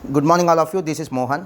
Good morning all of you. This is Mohan.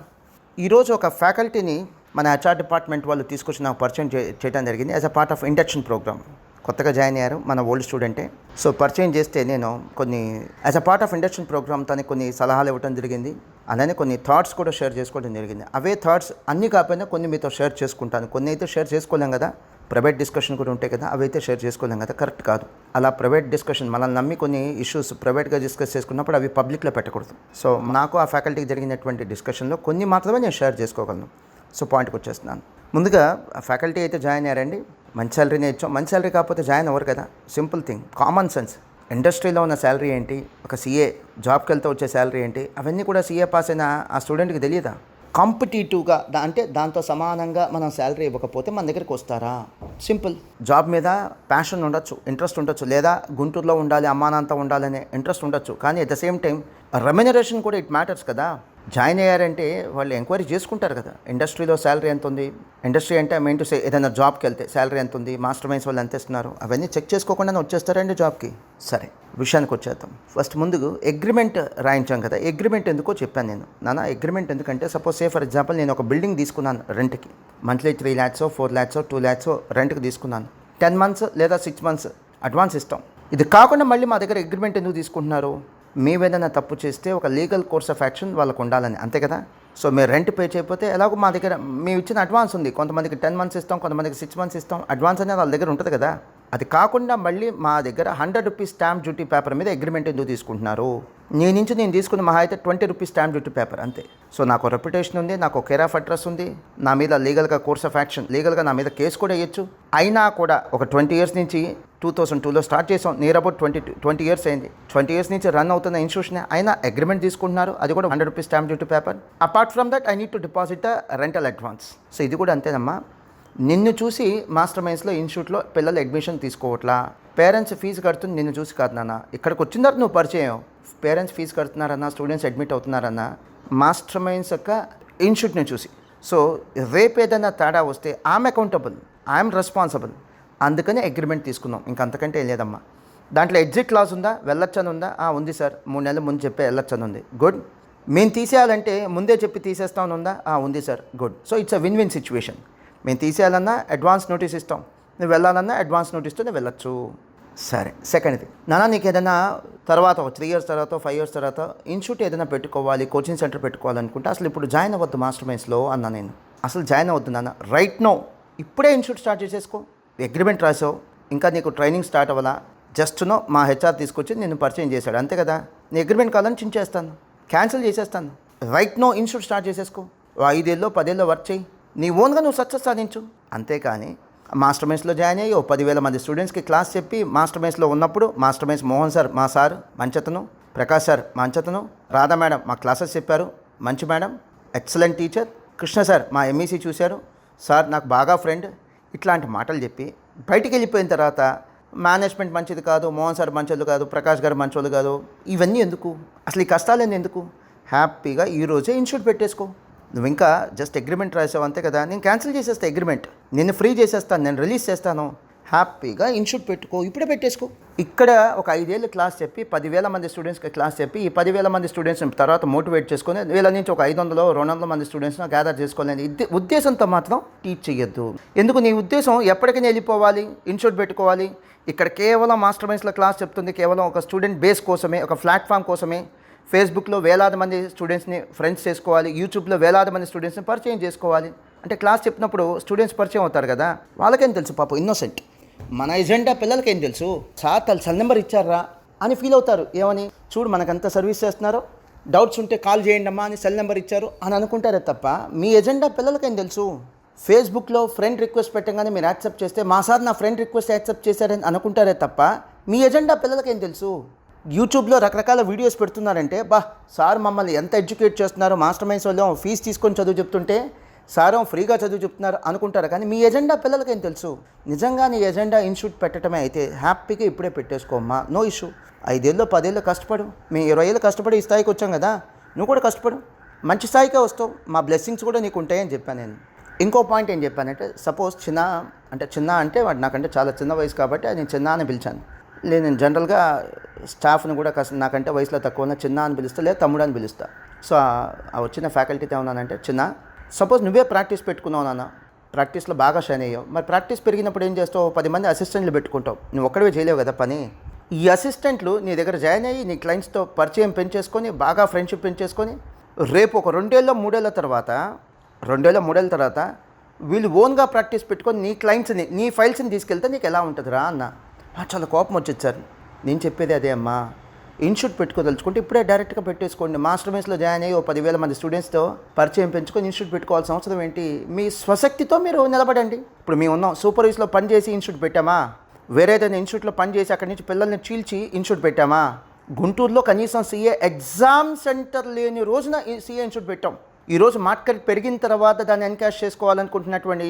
ఈరోజు ఒక ఫ్యాకల్టీని మన హెచ్ఆర్ డిపార్ట్మెంట్ వాళ్ళు తీసుకొచ్చి నాకు పరిచయం చేయడం జరిగింది. As a part of induction program. కొత్తగా జాయిన్ అయ్యారు, మన ఓల్డ్ స్టూడెంటే. సో పరిచయం చేస్తే నేను కొన్ని as a part of induction program తనకి కొన్ని సలహాలు ఇవ్వడం జరిగింది. అలానే కొన్ని థాట్స్ కూడా షేర్ చేసుకోవడం జరిగింది. అవే థాట్స్ అన్నీ కాకపోయినా కొన్ని మీతో షేర్ చేసుకుంటాను. కొన్ని అయితే షేర్ చేసుకోలేం కదా, ప్రైవేట్ డిస్కషన్ కూడా ఉంటాయి కదా, అవి అయితే షేర్ చేసుకోలేం కదా, కరెక్ట్ కాదు. అలా ప్రైవేట్ డిస్కషన్ మనల్ని నమ్మి కొన్ని ఇష్యూస్ ప్రైవేట్గా డిస్కస్ చేసుకున్నప్పుడు అవి పబ్లిక్లో పెట్టకూడదు. సో నాకు ఆ ఫ్యాకల్టీకి జరిగినటువంటి డిస్కషన్లో కొన్ని మాత్రమే నేను షేర్ చేసుకోగలను. సో పాయింట్కి వచ్చేస్తున్నాను. ముందుగా ఫ్యాకల్టీ అయితే జాయిన్ అయ్యారండి. మంచి శాలరీనే ఇచ్చాం. మంచి శాలరీ కాకపోతే జాయిన్ అవ్వరు కదా, సింపుల్ థింగ్, కామన్ సెన్స్. ఇండస్ట్రీలో ఉన్న శాలరీ ఏంటి, ఒక సీఏ జాబ్కి వెళ్తే వచ్చే శాలరీ ఏంటి, అవన్నీ కూడా సీఏ పాస్ అయిన ఆ స్టూడెంట్కి తెలియదా? కాంపిటేటివ్గా అంటే దాంతో సమానంగా మనం శాలరీ ఇవ్వకపోతే మన దగ్గరికి వస్తారా? సింపుల్. జాబ్ మీద ప్యాషన్ ఉండొచ్చు, ఇంట్రెస్ట్ ఉండొచ్చు, లేదా గుంటూరులో ఉండాలి, అమ్మానాంతా ఉండాలనే ఇంట్రెస్ట్ ఉండొచ్చు. కానీ at the same time remuneration కూడా ఇట్ మ్యాటర్స్ కదా. జాయిన్ అయ్యారంటే వాళ్ళు ఎంక్వైరీ చేసుకుంటారు కదా, ఇండస్ట్రీలో శాలరీ ఎంత ఉంది, ఇండస్ట్రీ అంటే మెయిన్ టు సే ఏదైనా జాబ్కి వెళ్తే శాలరీ ఎంత ఉంది, మాస్టర్ మైండ్స్ వాళ్ళు ఎంత ఇస్తున్నారు, అవన్నీ చెక్ చేసుకోకుండా వచ్చేస్తారండి జాబ్కి. సరే, విషయానికి వచ్చేద్దాం. ఫస్ట్ ముందు అగ్రిమెంట్ రాయించాం కదా, అగ్రిమెంట్ ఎందుకో చెప్పాను నేను. అగ్రిమెంట్ ఎందుకంటే సపోజ్ సే ఫర్ ఎగ్జాంపుల్ నేను ఒక బిల్డింగ్ తీసుకున్నాను రెంట్కి, మంత్లీ 3 lakhs 4 lakhs 2 lakhs రెంట్కి తీసుకున్నాను. 10 months లేదా 6 months అడ్వాన్స్ ఇస్తాం. ఇది కాకుండా మళ్ళీ మా దగ్గర అగ్రిమెంట్ ఎందుకు తీసుకుంటున్నారు? మేమేదైనా తప్పు చేస్తే ఒక లీగల్ కోర్స్ ఆఫ్ యాక్షన్ వాళ్ళకు ఉండాలని, అంతే కదా. సో మీరు రెంట్ పే చేయకపోతే ఎలాగో మా దగ్గర మేము ఇచ్చిన అడ్వాన్స్ ఉంది. కొంతమందికి 10 months ఇస్తాం, కొంతమందికి 6 months ఇస్తాం. అడ్వాన్స్ అనేది వాళ్ళ దగ్గర ఉంటుంది కదా. అది కాకుండా మళ్ళీ మా దగ్గర 100 rupees స్టాంప్ డ్యూటీ పేపర్ మీద అగ్రిమెంట్ ఎందుకు తీసుకుంటున్నారు? నేను తీసుకున్న మహా అయితే 20 rupees స్టాంప్ డ్యూటీ పేపర్ అంతే. సో నాకు రెప్యుటేషన్ ఉంది, నాకు కేర్ ఆఫ్ అడ్రస్ ఉంది, నా మీద లీగల్గా కోర్స్ ఆఫ్ యాక్షన్, లీగల్గా నా మీద కేసు కూడా వేయచ్చు. అయినా కూడా ఒక 20 years నుంచి 2002లో స్టార్ట్ చేసాం, నియర్ అబౌట్ 20 years అయింది. 20 years నుంచి రన్ అవుతున్న ఇన్స్టిట్యూషన్ అయినా అగ్రిమెంట్ తీసుకుంటున్నారు, అది కూడా 100 rupees stamp duty paper. Apart from that I need to deposit rental advance. So ఇది కూడా అంతేనమ్మా. నిన్ను చూసి మాస్టర్ మైండ్స్లో ఇన్స్టిట్యూట్లో పిల్లలు అడ్మిషన్ తీసుకోవట్లా. పేరెంట్స్ ఫీజు కడుతుంది నిన్ను చూసి కాదు నాన్న. ఇక్కడికి వచ్చిన తర్వాత నువ్వు పరిచయం, పేరెంట్స్ ఫీజు కడుతున్నారన్నా, స్టూడెంట్స్ అడ్మిట్ అవుతున్నారన్నా మాస్టర్ మైండ్స్ యొక్క ఇన్స్టిట్యూట్ని చూసి. సో రేపు ఏదైనా తేడా వస్తే ఐఎమ్ అకౌంటబుల్, ఐఎమ్ రెస్పాన్సిబుల్. అందుకని అగ్రిమెంట్ తీసుకున్నాం, ఇంకంతకంటే ఏం లేదమ్మా. దాంట్లో ఎగ్జిట్ క్లాస్ ఉందా, వెళ్ళొచ్చని ఉందా? ఉంది సార్, 3 నెలల ముందు చెప్పే వెళ్ళొచ్చని ఉంది. గుడ్. మేము తీసేయాలంటే ముందే చెప్పి తీసేస్తామని ఉందా? ఉంది sir. Good. So it's a win win situation. మేము తీసేయాలన్నా అడ్వాన్స్ నోటీస్ ఇస్తాం, నువ్వు వెళ్ళాలన్నా అడ్వాన్స్ నోటీస్తో నువ్వు వెళ్ళొచ్చు. సరే, సెకండ్ది, నీకు ఏదైనా తర్వాత 3 years తర్వాత 5 years తర్వాత ఇన్స్టిట్యూట్ ఏదైనా పెట్టుకోవాలి, కోచింగ్ సెంటర్ పెట్టుకోవాలనుకుంటే అసలు ఇప్పుడు జాయిన్ అవ్వద్దు మాస్టర్ మైండ్స్లో అన్నా నేను. అసలు జాయిన్ అవ్వద్దు నాన్న, రైట్ నో. ఇప్పుడే ఇన్స్టిట్యూట్ స్టార్ట్ చేసేసుకో. అగ్రిమెంట్ రాసావు, ఇంకా నీకు ట్రైనింగ్ స్టార్ట్ అవ్వాలా, జస్ట్ నో మా హెచ్ఆర్ తీసుకొచ్చి నేను పరిచయం చేశాడు, అంతే కదా. నీ అగ్రిమెంట్ కావాలని చించేస్తాను, క్యాన్సిల్ చేసేస్తాను. రైట్ నో ఇన్స్టిట్యూట్ స్టార్ట్ చేసేసుకో. 5 years 10 years వర్క్ చేయి, నీ ఓన్గా నువ్వు సక్సెస్ సాధించు. అంతేకాని మాస్టర్ మైండ్స్లో జాయిన్ అయ్యి 10,000 మంది స్టూడెంట్స్కి క్లాస్ చెప్పి మాస్టర్ మైండ్స్లో ఉన్నప్పుడు మాస్టర్ మైండ్స్ మోహన్ సార్ మా సార్ మంచతను, ప్రకాష్ సార్ మంచతను, రాధా మేడం మా క్లాసెస్ చెప్పారు మంచి madam, excellent teacher, Krishna sir మా ఎంఈసీ చూశారు, సార్ నాకు బాగా ఫ్రెండ్, ఇట్లాంటి మాటలు చెప్పి బయటికి వెళ్ళిపోయిన తర్వాత మేనేజ్మెంట్ మంచిది కాదు, మోహన్ సార్ మంచోళ్ళు కాదు, ప్రకాష్ గారు మంచోళ్ళు కాదు, ఇవన్నీ ఎందుకు? అసలు ఈ కష్టాలన్నీ ఎందుకు? హ్యాపీగా ఈరోజే ఇన్స్టిట్యూట్ పెట్టేసుకో. నువ్వు ఇంకా జస్ట్ అగ్రిమెంట్ రాసావు అంతే కదా, నేను క్యాన్సిల్ చేసేస్తా అగ్రిమెంట్, నిన్ను ఫ్రీ చేసేస్తాను, నేను రిలీజ్ చేస్తాను. హ్యాపీగా ఇన్స్టిట్యూట్ పెట్టుకో, ఇప్పుడే పెట్టేసుకో. ఇక్కడ ఒక 5 years క్లాస్ చెప్పి 10,000 మంది స్టూడెంట్స్కి క్లాస్ చెప్పి ఈ 10,000 మంది స్టూడెంట్స్ని తర్వాత మోటివేట్ చేసుకొని వీళ్ళ నుంచి ఒక 500-200 మంది స్టూడెంట్స్ని గ్యాదర్ చేసుకోవాలని ఉద్దేశంతో మాత్రం టీచ్ చేయొద్దు. ఎందుకు? నీ ఉద్దేశం ఎప్పటికైనా వెళ్ళిపోవాలి, ఇన్స్టిట్యూట్ పెట్టుకోవాలి. ఇక్కడ కేవలం మాస్టర్ మైండ్స్లో క్లాస్ చెప్తుంది కేవలం ఒక స్టూడెంట్ బేస్ కోసమే, ఒక ప్లాట్ఫామ్ కోసమే. ఫేస్బుక్లో వేలాది మంది స్టూడెంట్స్ని ఫ్రెండ్స్ చేసుకోవాలి, యూట్యూబ్లో వేలాది మంది స్టూడెంట్స్ని పరిచయం చేసుకోవాలి. అంటే క్లాస్ చెప్పినప్పుడు స్టూడెంట్స్ పరిచయం అవుతారు కదా, వాళ్ళకేం తెలుసు పాపం, ఇన్నోసెంట్. మన ఎజెండా పిల్లలకేం తెలుసు? సార్ సెల్ నెంబర్ ఇచ్చారా అని ఫీల్ అవుతారు. ఏమని? చూడు మనకంత సర్వీస్ చేస్తున్నారో, డౌట్స్ ఉంటే కాల్ చేయండి అమ్మా అని సెల్ నెంబర్ ఇచ్చారు అని అనుకుంటారే తప్ప మీ ఎజెండా పిల్లలకేం తెలుసు? ఫేస్బుక్లో ఫ్రెండ్ రిక్వెస్ట్ పెట్టగానే మీరు యాక్సెప్ట్ చేస్తే మా సార్ నా ఫ్రెండ్ రిక్వెస్ట్ యాక్సెప్ట్ చేశారని అనుకుంటారే తప్ప మీ ఎజెండా పిల్లలకేం తెలుసు? యూట్యూబ్లో రకరకాల వీడియోస్ పెడుతున్నారంటే సార్ మమ్మల్ని ఎంత ఎడ్యుకేట్ చేస్తున్నారో, మాస్టర్ మైండ్స్ వాళ్ళు ఫీజు తీసుకొని చదువు చెప్తుంటే సార్ ఫ్రీగా చదువు చెప్తున్నారు అనుకుంటారు. కానీ మీ ఎజెండా పిల్లలకేం తెలుసు? నిజంగా నీ ఎజెండా ఇన్స్టిట్యూట్ పెట్టడమే అయితే హ్యాపీగా ఇప్పుడే పెట్టేసుకోమ్మా, నో ఇష్యూ. 5 years 10 years కష్టపడు, మేము 20 years కష్టపడి ఈ స్థాయికి వచ్చాం కదా, నువ్వు కూడా కష్టపడు, మంచి స్థాయికే వస్తావు, మా బ్లెస్సింగ్స్ కూడా నీకు ఉంటాయని చెప్పాను నేను. ఇంకో పాయింట్ ఏం చెప్పానంటే, సపోజ్ చిన్న అంటే వాడు నాకంటే చాలా చిన్న వయసు కాబట్టి నేను చిన్న అని పిలిచాను. లేదు, నేను జనరల్గా స్టాఫ్ని కూడా నాకంటే వయసులో తక్కువ ఉన్న చిన్న అని పిలుస్తా, లేదా తమ్ముడు అని పిలుస్తా. సో ఆ వచ్చిన ఫ్యాకల్టీతో ఏమన్నానంటే, చిన్న సపోజ్ నువ్వే ప్రాక్టీస్ పెట్టుకున్నావు నాన్న, ప్రాక్టీస్లో బాగా షైన్ అయ్యావు, మరి ప్రాక్టీస్ పెరిగినప్పుడు ఏం చేస్తావు, 10 మంది అసిస్టెంట్లు పెట్టుకుంటావు, నువ్వు ఒక్కడివే చేయలేవు కదా పని. ఈ అసిస్టెంట్లు నీ దగ్గర జాయిన్ అయ్యి నీ క్లయింట్స్తో పరిచయం పెంచేసుకొని బాగా ఫ్రెండ్షిప్ పెంచేసుకొని రేపు ఒక 2 ఏళ్ళ 3 ఏళ్ళ తర్వాత వీళ్ళు ఓన్గా ప్రాక్టీస్ పెట్టుకొని నీ క్లయింట్స్ని నీ ఫైల్స్ని తీసుకెళ్తే నీకు ఎలా ఉంటుందిరా అన్న. చాలా కోపం వచ్చింది సార్. నేను చెప్పేది అదే అమ్మా, ఇన్స్టిట్యూట్ పెట్టుకోదలుచుకుంటే ఇప్పుడే డైరెక్ట్గా పెట్టేసుకోండి. మాస్టర్ మెన్స్లో జాయిన్ అయ్యి 10,000 మంది స్టూడెంట్స్తో పరిచయం పెంచుకొని ఇన్స్టిట్యూట్ పెట్టుకోవాల్సిన అవసరం ఏంటి? మీ స్వశక్తితో మీరు నిలబడండి. ఇప్పుడు మేము ఉన్నాం, సూపర్వైజ్లో పనిచేసి ఇన్స్టిట్యూట్ పెట్టామా, వేరే ఏదైనా ఇన్స్టిట్యూట్లో పనిచేసి అక్కడి నుంచి పిల్లల్ని చీల్చి ఇన్స్టిట్యూట్ పెట్టామా, గుంటూరులో కనీసం సీఏ ఎగ్జామ్ సెంటర్ లేని రోజున సీఏ ఇన్స్టిట్యూట్ పెట్టాం. ఈరోజు మార్కెట్ పెరిగిన తర్వాత దాన్ని ఎన్కాష్ చేసుకోవాలనుకుంటున్నటువంటి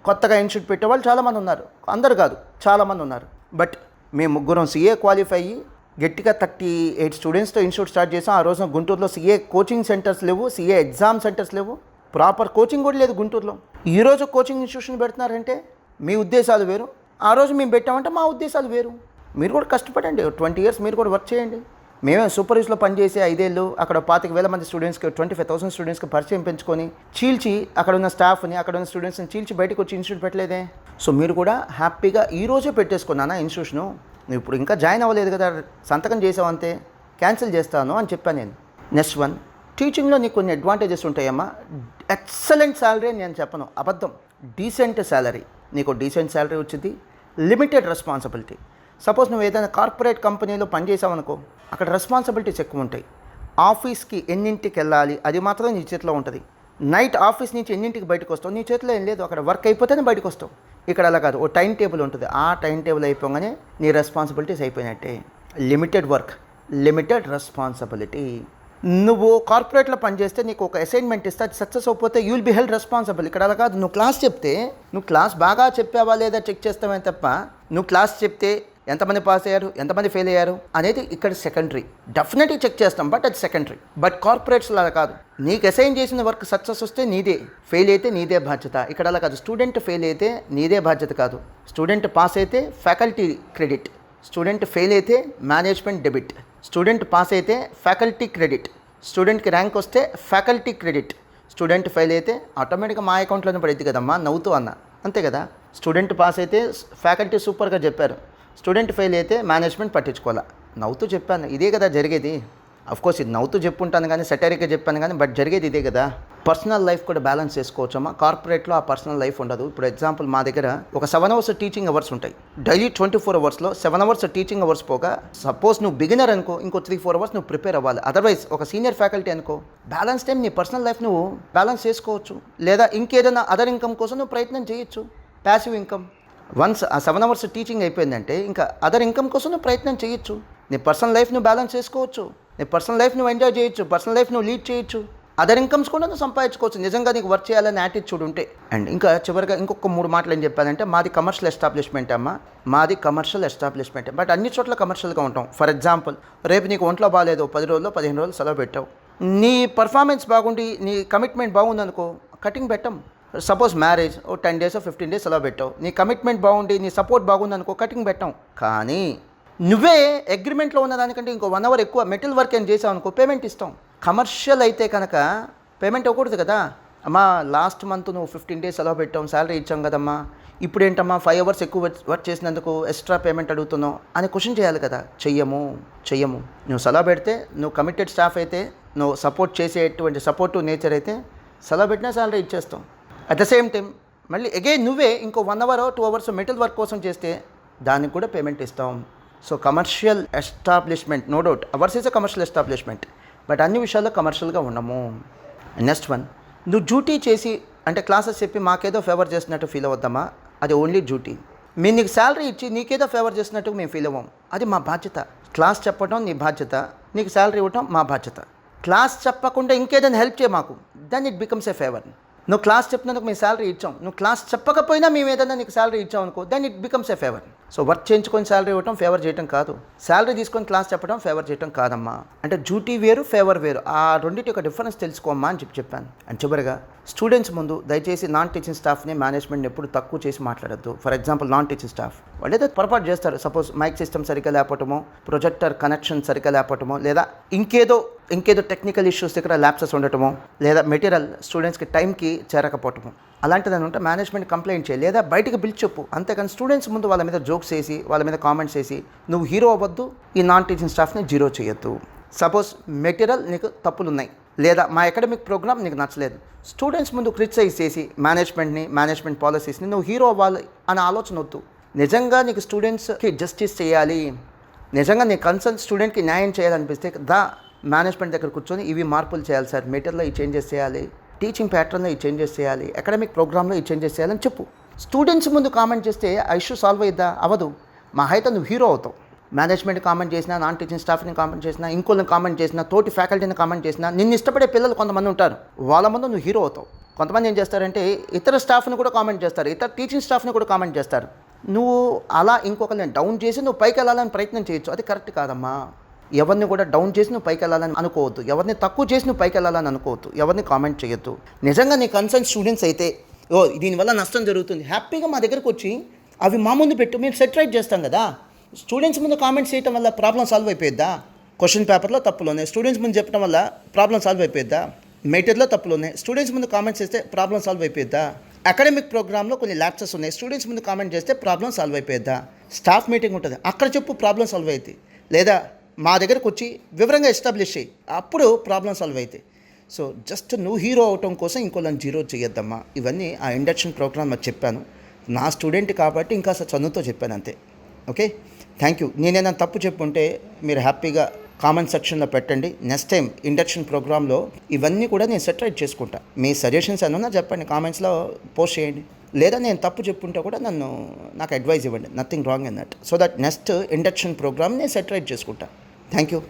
కొత్తగా ఇన్స్టిట్యూట్ పెట్టేవాళ్ళు చాలామంది ఉన్నారు. అందరు కాదు, చాలామంది ఉన్నారు. బట్ మేము ముగ్గురం సీఏ క్వాలిఫై అయ్యి గట్టిగా 38 స్టూడెంట్స్తో ఇన్స్టిట్యూట్ స్టార్ట్ చేసాం. ఆ రోజున గుంటూరులో సీఏ కోచింగ్ సెంటర్స్ లేవు, సీఏ ఎగ్జామ్ సెంటర్స్ లేవు, ప్రాపర్ కోచింగ్ కూడా లేదు గుంటూరులో. ఈరోజు కోచింగ్ ఇన్స్టిట్యూషన్ పెడుతున్నారంటే మీ ఉద్దేశాలు వేరు, ఆ రోజు మేము పెట్టామంటే మా ఉద్దేశాలు వేరు. మీరు కూడా కష్టపడండి, 20 years మీరు కూడా వర్క్ చేయండి. మేమే సూపర్వైజ్లో పనిచేసి 5 ఏళ్ళు అక్కడ 25,000 మంది స్టూడెంట్స్కి 25,000 స్టూడెంట్స్కి పరిచయం పెంచుకొని చీల్చి అక్కడ ఉన్న స్టాఫ్ని అక్కడ ఉన్న స్టూడెంట్స్ని చీల్చి బయటకు వచ్చి ఇన్స్టిట్యూట్ పెట్టలేదే. సో మీరు కూడా హ్యాపీగా ఈరోజే పెట్టేసుకున్నానా ఇన్స్టిట్యూషను, నువ్వు ఇప్పుడు ఇంకా జాయిన్ అవ్వలేదు కదా, సంతకం చేసావంతే, క్యాన్సిల్ చేస్తాను అని చెప్పాను నేను. నెక్స్ట్ వన్, టీచింగ్లో నీకు కొన్ని అడ్వాంటేజెస్ ఉంటాయమ్మా. ఎక్సలెంట్ శాలరీ అని నేను చెప్పను, అబద్ధం. డీసెంట్ శాలరీ, నీకు డీసెంట్ శాలరీ వచ్చింది, లిమిటెడ్ రెస్పాన్సిబిలిటీ. సపోజ్ నువ్వు ఏదైనా కార్పొరేట్ కంపెనీలో పనిచేసావనుకో, అక్కడ రెస్పాన్సిబిలిటీస్ ఎక్కువ ఉంటాయి. ఆఫీస్కి ఎన్నింటికి వెళ్ళాలి అది మాత్రం నీ చేతిలో ఉంటుంది. నైట్ ఆఫీస్ నుంచి ఎన్నింటికి బయటకు వస్తావు నీ చేతిలో ఏం లేదు, అక్కడ వర్క్ అయిపోతేనే బయటకు వస్తావు. ఇక్కడ అలా కాదు, ఓ టైం టేబుల్ ఉంటుంది, ఆ టైం టేబుల్ అయిపోగానే నీ రెస్పాన్సిబిలిటీస్ అయిపోయినట్టే. Limited work, limited responsibility. నువ్వు కార్పొరేట్లో పనిచేస్తే నీకు ఒక అసైన్మెంట్ ఇస్తే అది సక్సెస్ అయిపోతే you will be held responsible. ఇక్కడ అలా కాదు, నువ్వు క్లాస్ చెప్తే నువ్వు క్లాస్ బాగా చెప్పావా లేదా చెక్ చేస్తామే తప్ప, నువ్వు క్లాస్ చెప్తే ఎంతమంది పాస్ అయ్యారు ఎంతమంది ఫెయిల్ అయ్యారు అనేది ఇక్కడ సెకండరీ. డెఫినెట్గా చెక్ చేస్తాం, బట్ అది సెకండరీ. బట్ కార్పొరేట్స్లో అలా కాదు, నీకు అసైన్ చేసిన వర్క్ సక్సెస్ వస్తే నీదే, ఫెయిల్ అయితే నీదే బాధ్యత. ఇక్కడ అలా కాదు, స్టూడెంట్ ఫెయిల్ అయితే నీదే బాధ్యత కాదు, స్టూడెంట్ పాస్ అయితే ఫ్యాకల్టీ క్రెడిట్, స్టూడెంట్ ఫెయిల్ అయితే మేనేజ్మెంట్ డెబిట్, స్టూడెంట్ పాస్ అయితే ఫ్యాకల్టీ క్రెడిట్, స్టూడెంట్కి ర్యాంక్ వస్తే ఫ్యాకల్టీ క్రెడిట్, స్టూడెంట్ ఫెయిల్ అయితే ఆటోమేటిక్గా మా అకౌంట్లోనే పడింది కదమ్మా, నవ్వుతూ అన్న, అంతే కదా. స్టూడెంట్ పాస్ అయితే ఫ్యాకల్టీ సూపర్గా చెప్పారు, స్టూడెంట్ ఫెయిల్ అయితే మేనేజ్మెంట్ పట్టించుకోవాలా, నవ్వుతూ చెప్పాను. ఇదే కదా జరిగేది. అఫ్కోర్స్ ఇది నవ్వుతూ చెప్పుంటాను కానీ, సెటరిక్గా చెప్పాను కానీ, బట్ జరిగేది ఇదే కదా. పర్సనల్ లైఫ్ కూడా బ్యాలెన్స్ చేసుకోవచ్చమ్మా. కార్పొరేట్లో ఆ పర్సనల్ లైఫ్ ఉండదు. ఇప్పుడు ఎగ్జాంపుల్ మా దగ్గర ఒక 7 hours టీచింగ్ అవర్స్ ఉంటాయి. డైలీ 24 hours-లో 7 hours టీచింగ్ అవర్స్ పోగా, సపోజ్ నువ్వు బిగినర్ అనుకో, ఇంకో 3-4 hours నువ్వు ప్రిపేర్ అవ్వాలి. అదర్వైజ్ ఒక సీనియర్ ఫ్యాకల్టీ అనుకో, బ్యాలెన్స్ టైం నీ పర్సనల్ లైఫ్ నువ్వు బ్యాలెన్స్ చేసుకోవచ్చు. లేదా ఇంకేదైనా అదర్ ఇన్కమ్ కోసం నువ్వు ప్రయత్నం చేయొచ్చు, ప్యాసివ్ ఇన్కమ్. వన్స్ ఆ 7 hours టీచింగ్ అయిపోయిందంటే ఇంకా అదర్ ఇన్కమ్ కోసం నువ్వు ప్రయత్నం చేయొచ్చు. నీ పర్సనల్ లైఫ్ నువ్వు బ్యాలెన్స్ చేసుకోవచ్చు, నీ పర్సనల్ లైఫ్ నువ్వు ఎంజాయ్ చేయొచ్చు, పర్సనల్ లైఫ్ నువ్వు లీడ్ చేయొచ్చు, అదర్ ఇన్కమ్స్ కూడా నువ్వు సంపాదించుకోవచ్చు నిజంగా నీకు వర్క్ చేయాలని యాటిట్యూడ్ ఉంటే. అండ్ ఇంకా చివరిగా ఇంకొక 3 మాటలు ఏం చెప్పానంటే, మాది కమర్షియల్ ఎస్టాబ్లిష్మెంట్ అమ్మా, మాది కమర్షియల్ ఎస్టాబ్లిష్మెంట్. బట్ అన్ని చోట్ల కమర్షియల్గా ఉంటాం. ఫర్ ఎగ్జాంపుల్, రేపు నీకు ఒంట్లో బాగాలేదు, 10 రోజుల్లో 15 రోజులు సెలవు పెట్టావు, నీ పర్ఫార్మెన్స్ బాగుండి నీ కమిట్మెంట్ బాగుందనుకో, కటింగ్ పెట్టం. సపోజ్ మ్యారేజ్ ఓ 10 days or 15 days సెలవు పెట్టావు, నీ కమిట్మెంట్ బాగుండి నీ సపోర్ట్ బాగుందనుకో, కటింగ్ పెట్టాం. కానీ నువ్వే అగ్రిమెంట్లో ఉన్న దానికంటే ఇంకో 1 hour ఎక్కువ మెటల్ వర్క్ ఏం చేసావు అనుకో, పేమెంట్ ఇస్తాం. కమర్షియల్ అయితే కనుక పేమెంట్ అవ్వకూడదు కదా. అమ్మా లాస్ట్ మంత్ నువ్వు 15 days సెలవు పెట్టాం, శాలరీ ఇచ్చాం కదమ్మా, ఇప్పుడు ఏంటమ్మా 5 hours ఎక్కువ వర్క్ చేసినందుకు ఎక్స్ట్రా పేమెంట్ అడుగుతున్నావు అని క్వశ్చన్ చేయాలి కదా. చెయ్యము. నువ్వు సెలవు పెడితే, నువ్వు కమిటెడ్ స్టాఫ్ అయితే, నువ్వు సపోర్ట్ చేసేటువంటి సపోర్టివ్ నేచర్ అయితే సెలవు పెట్టినా శాలరీ ఇచ్చేస్తాం. అట్ ద సేమ్ టైం మళ్ళీ అగైన్ నువ్వే ఇంకో 1 hour 2 hours మెటల్ వర్క్ కోసం చేస్తే దానికి కూడా పేమెంట్ ఇస్తాం. So commercial establishment, no doubt ours is a commercial establishment, but అన్ని విషయాల్లో కమర్షియల్గా ఉండము. నెక్స్ట్ వన్, నువ్వు డ్యూటీ చేసి అంటే క్లాసెస్ చెప్పి మాకేదో ఫేవర్ చేసినట్టు ఫీల్ అవుద్దామా, అది ఓన్లీ డ్యూటీ. మేము నీకు శాలరీ ఇచ్చి నీకేదో ఫేవర్ చేసినట్టు మేము ఫీల్ అవ్వం, అది మా బాధ్యత. క్లాస్ చెప్పడం నీ బాధ్యత, నీకు శాలరీ ఇవ్వటం మా బాధ్యత. క్లాస్ చెప్పకుండా ఇంకేదైనా హెల్ప్ చేయ మాకు, then it becomes a favour. నువ్వు క్లాస్ చెప్పినందుకు మేము శాలరీ ఇచ్చాం, నువ్వు క్లాస్ చెప్పకపోయినా మేము ఏదైనా నీకు శాలరీ ఇచ్చాం అనుకో, then it becomes a favour. So work చేయించుకొని శాలరీ ఇవ్వటం ఫేవర్ చేయటం కాదు, శాలరీ తీసుకొని క్లాస్ చెప్పడం ఫేవర్ చేయటం కాదమ్మా. అంటే డ్యూటీ వేరు, ఫేవర్ వేరు, ఆ రెండింటి యొక్క డిఫరెన్స్ తెలుసుకోమ్మా అని చెప్పాను. అండ్ చివరిగా స్టూడెంట్స్ ముందు దయచేసి నాన్ టీచింగ్ స్టాఫ్ని, మేనేజ్మెంట్ని ఎప్పుడు తక్కువ చేసి మాట్లాడద్దు. For example non teaching staff వాళ్ళు ఏదో పొరపాటు చేస్తారు. సపోజ్ మైక్ సిస్టమ్ సరిగ్గా లేకపోవటమో, ప్రొజెక్టర్ కనెక్షన్ సరిగ్గా లేకపోవటమో, లేదా ఇంకేదో టెక్నికల్ ఇష్యూస్ దగ్గర ల్యాప్సెస్ ఉండటమో, లేదా మెటీరియల్ స్టూడెంట్స్కి టైంకి చేరకపోవటము, అలాంటిదని ఉంటే మేనేజ్మెంట్ కంప్లైంట్ చేయి, లేదా బయటికి పిలిచి చెప్పు. అంతేకాని స్టూడెంట్స్ ముందు వాళ్ళ మీద జోక్స్ వేసి, వాళ్ళ మీద కామెంట్స్ వేసి నువ్వు హీరో అవ్వద్దు, ఈ నాన్ టీచింగ్ స్టాఫ్ని జీరో చేయొద్దు. సపోజ్ మెటీరియల్ నీకు తప్పులు ఉన్నాయి, లేదా మా అకాడమిక్ ప్రోగ్రామ్ నీకు నచ్చలేదు, స్టూడెంట్స్ ముందు క్రిటిసైజ్ చేసి మేనేజ్మెంట్ని, మేనేజ్మెంట్ పాలసీస్ని నువ్వు హీరో అవ్వాలి అనే ఆలోచన వద్దు. నిజంగా నీకు స్టూడెంట్స్కి జస్టిస్ చేయాలి, నిజంగా నీ కన్సర్న్ స్టూడెంట్కి న్యాయం చేయాలనిపిస్తే మేనేజ్మెంట్ దగ్గర కూర్చొని ఇవి మార్పులు చేయాలి సార్, మెటీరియల్లో ఈ చేంజెస్ చేయాలి, టీచింగ్ ప్యాటర్న్లో ఈ చేంజెస్ చేయాలి, అకాడమిక్ ప్రోగ్రామ్లో ఈ చేంజెస్ చేయాలని చెప్పు. స్టూడెంట్స్ ముందు కామెంట్ చేస్తే ఆ ఇష్యూ సాల్వ్ అయ్యిద్దా? అవ్వదు. మా అయితే నువ్వు హీరో అవుతావు. మేనేజ్మెంట్ కామెంట్ చేసినా, నాన్ టీచింగ్ స్టాఫ్ని కామెంట్ చేసినా, ఇంకోళ్ళని కామెంట్ చేసినా, తోటి ఫ్యాకల్టీని కామెంట్ చేసినా, నిన్ను ఇష్టపడే పిల్లలు కొంతమంది ఉంటారు, వాళ్ళ ముందు నువ్వు హీరో అవుతావు. కొంతమంది ఏం చేస్తారంటే ఇతర స్టాఫ్ని కూడా కామెంట్ చేస్తారు, ఇతర టీచింగ్ స్టాఫ్ని కూడా కామెంట్ చేస్తారు. నువ్వు అలా ఇంకొకరిని డౌన్ చేసి నువ్వు పైకి వెళ్ళాలని ప్రయత్నం చేయొచ్చు, అది కరెక్ట్ కాదమ్మా. ఎవరిని కూడా డౌన్ చేసి నువ్వు పైకి వెళ్ళాలని అనుకోవద్దు, ఎవరిని తక్కువ చేసి నువ్వు పైకి వెళ్ళాలని అనుకోవద్దు, ఎవరిని కామెంట్ చేయొద్దు. నిజంగా నీ కన్సర్న్ స్టూడెంట్స్ అయితే దీనివల్ల నష్టం జరుగుతుంది, హ్యాపీగా మా దగ్గరకు వచ్చి అవి మా ముందు పెట్టు, మేము సెటిలైట్ చేస్తాం కదా. స్టూడెంట్స్ ముందు కామెంట్స్ చేయడం వల్ల ప్రాబ్లం సాల్వ్ అయిపోయిద్దా? క్వశ్చన్ పేపర్లో తప్పులు ఉన్నాయి, స్టూడెంట్స్ ముందు చెప్పడం వల్ల ప్రాబ్లం సాల్వ్ అయిపోయిద్దా? మెటీరియల్లో తప్పులు ఉన్నాయి, స్టూడెంట్స్ ముందు కామెంట్స్ చేస్తే ప్రాబ్లం సాల్వ్ అయిపోయిద్దా? అకాడమిక్ ప్రోగ్రామ్లో కొన్ని ల్యాప్సెస్ ఉన్నాయి, స్టూడెంట్స్ ముందు కామెంట్ చేస్తే ప్రాబ్లం సాల్వ్ అయిపోయిద్దా? స్టాఫ్ మీటింగ్ ఉంటుంది, అక్కడ చెప్పు ప్రాబ్లం సాల్వ్ అవుతుంది, లేదా మా దగ్గరకు వచ్చి వివరంగా ఎస్టాబ్లిష్ చేయి, అప్పుడు ప్రాబ్లం సాల్వ్ అవుతాయి. సో జస్ట్ నువ్వు హీరో అవటం కోసం ఇంకోళ్ళని జీరో చేయొద్దమ్మా. ఇవన్నీ ఆ ఇండక్షన్ ప్రోగ్రామ్ అది చెప్పాను, నా స్టూడెంట్ కాబట్టి ఇంకా చదువుతో చెప్పాను అంతే. Okay, thank you. నేనేమైనా తప్పు చెప్పుంటే మీరు హ్యాపీగా కామెంట్ సెక్షన్లో పెట్టండి. నెక్స్ట్ టైం ఇండక్షన్ ప్రోగ్రాంలో ఇవన్నీ కూడా నేను సెటిలైట్ చేసుకుంటా. మీ సజెషన్స్ ఏమన్నా చెప్పండి, కామెంట్స్లో పోస్ట్ చేయండి, లేదా నేను తప్పు చెప్పుంటే కూడా నాకు అడ్వైజ్ ఇవ్వండి. Nothing wrong in that. So that next induction program నేను సెటిలైట్ చేసుకుంటా. Thank you.